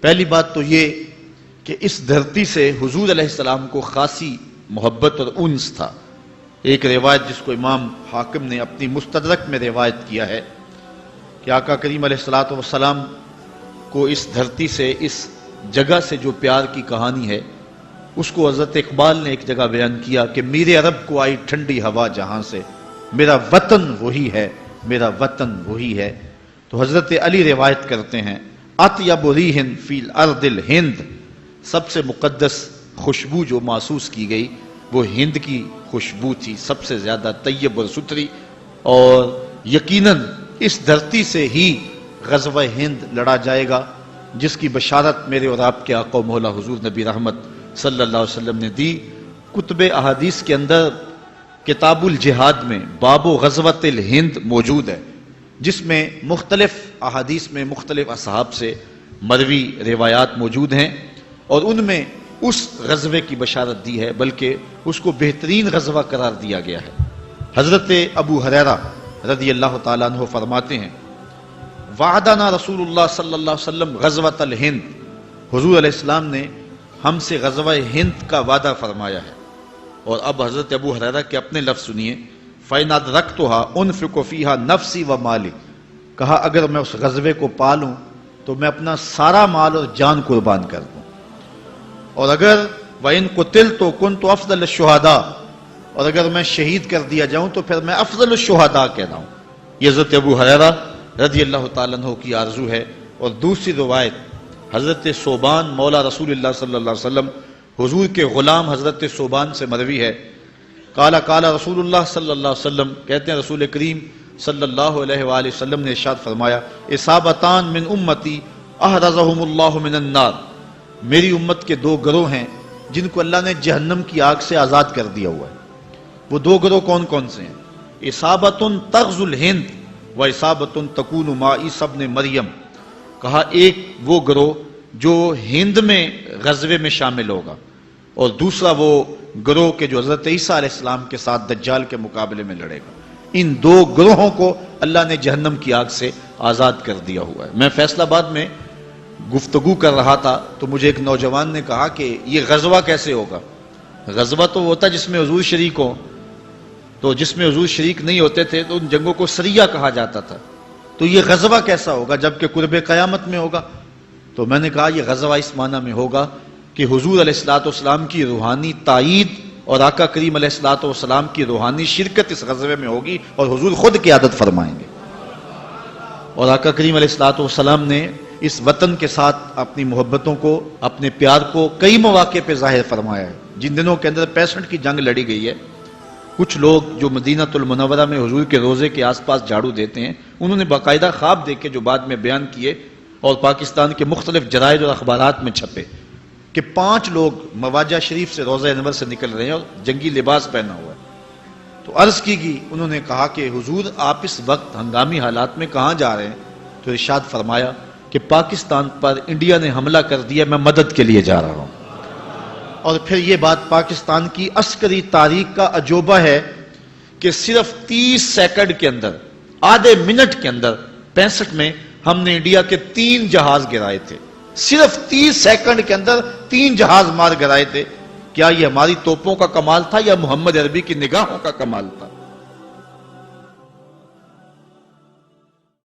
پہلی بات تو یہ کہ اس دھرتی سے حضور علیہ السلام کو خاصی محبت اور انس تھا۔ ایک روایت جس کو امام حاکم نے اپنی مستدرک میں روایت کیا ہے کہ آقا کریم علیہ السلام کو اس دھرتی سے، اس جگہ سے جو پیار کی کہانی ہے، اس کو حضرت اقبال نے ایک جگہ بیان کیا کہ میرے عرب کو آئی ٹھنڈی ہوا جہاں سے، میرا وطن وہی ہے، میرا وطن وہی ہے۔ تو حضرت علی روایت کرتے ہیں اطیب ریح فی الارض الہند، سب سے مقدس خوشبو جو محسوس کی گئی وہ ہند کی خوشبو تھی، سب سے زیادہ طیب اور ستھری، اور یقیناً اس دھرتی سے ہی غزوہ ہند لڑا جائے گا، جس کی بشارت میرے اور آپ کے آقا و مولا حضور نبی رحمت صلی اللہ علیہ وسلم نے دی۔ کتب احادیث کے اندر کتاب الجہاد میں باب غزوۃ الہند موجود ہے، جس میں مختلف احادیث میں مختلف اصحاب سے مروی روایات موجود ہیں، اور ان میں اس غزوے کی بشارت دی ہے، بلکہ اس کو بہترین غزوہ قرار دیا گیا ہے۔ حضرت ابو ہریرہ رضی اللہ تعالیٰ عنہ فرماتے ہیں وعدنا رسول اللہ صلی اللہ علیہ وسلم غزوۃ الہند، حضور علیہ السلام نے ہم سے غزوہ ہند کا وعدہ فرمایا ہے۔ اور اب حضرت ابو ہریرہ کے اپنے لفظ سنیے، فَإِنْ أَدْرَكْتُهَا أُنْفِقُ فِيهَا نَفْسِي وَمَالِي، کہا اگر میں اس غزوے کو پالوں تو میں اپنا سارا مال اور جان قربان کر دوں، اور اگر وَإِنْ قُتِلْتُ كُنْتُ أَفْضَلَ الشُّهَدَاء، اور اگر میں شہید کر دیا جاؤں تو پھر میں افضل الشہداء کہتا ہوں۔ یہ حضرت ابو ہریرہ رضی اللہ تعالیٰ عنہ کی آرزو ہے۔ اور دوسری روایت حضرت ثوبان مولا رسول اللہ صلی اللہ علیہ وسلم، حضور کے غلام حضرت ثوبان سے مروی ہے، قال رسول اللہ صلی اللہ علیہ وسلم، کہتے ہیں رسول کریم صلی اللہ علیہ وآلہ وسلم نے ارشاد فرمایا اصابتان من امتی احرزہم اللہ من النار، میری امت کے دو گروہ ہیں جن کو اللہ نے جہنم کی آگ سے آزاد کر دیا ہوا ہے۔ وہ دو گروہ کون کون سے ہیں؟ اصابت تغزو الہند و اصابت تکون مع عیسی ابن مریم، کہا ایک وہ گروہ جو ہند میں غزوے میں شامل ہوگا، اور دوسرا وہ گروہ کے جو حضرت عیسیٰ علیہ السلام کے ساتھ دجال کے مقابلے میں لڑے گا۔ ان دو گروہوں کو اللہ نے جہنم کی آگ سے آزاد کر دیا ہوا ہے۔ میں فیصل آباد میں گفتگو کر رہا تھا تو مجھے ایک نوجوان نے کہا کہ یہ غزوہ کیسے ہوگا؟ غزوہ تو ہوتا جس میں حضور شریک ہو، تو جس میں حضور شریک نہیں ہوتے تھے تو ان جنگوں کو سریہ کہا جاتا تھا، تو یہ غزوہ کیسا ہوگا جبکہ قرب قیامت میں ہوگا؟ تو میں نے کہا یہ غزوہ اس معنی میں ہوگا کہ حضور علیہ السلام کی روحانی تائید اور آقا کریم علیہ السلام کی روحانی شرکت اس غزوے میں ہوگی، اور حضور خود قیادت فرمائیں گے۔ اور آقا کریم علیہ السلام نے اس وطن کے ساتھ اپنی محبتوں کو، اپنے پیار کو کئی مواقع پہ ظاہر فرمایا ہے۔ جن دنوں کے اندر 65 کی جنگ لڑی گئی ہے، کچھ لوگ جو مدینہ المنورہ میں حضور کے روزے کے آس پاس جھاڑو دیتے ہیں، انہوں نے باقاعدہ خواب دیکھے جو بعد میں بیان کیے اور پاکستان کے مختلف جرائد اور اخبارات میں چھپے کہ 5 لوگ مواجہ شریف سے روضہ انور سے نکل رہے ہیں اور جنگی لباس پہنا ہوا ہے۔ تو عرض کی گئی، انہوں نے کہا کہ حضور آپ اس وقت ہنگامی حالات میں کہاں جا رہے ہیں؟ تو ارشاد فرمایا کہ پاکستان پر انڈیا نے حملہ کر دیا، میں مدد کے لیے جا رہا ہوں۔ اور پھر یہ بات پاکستان کی عسکری تاریخ کا عجوبہ ہے کہ صرف 30 سیکنڈ کے اندر، آدھے منٹ کے اندر 65 میں ہم نے انڈیا کے 3 جہاز گرائے تھے۔ صرف 30 سیکنڈ کے اندر 3 جہاز مار گرائے تھے۔ کیا یہ ہماری توپوں کا کمال تھا یا محمد عربی کی نگاہوں کا کمال تھا؟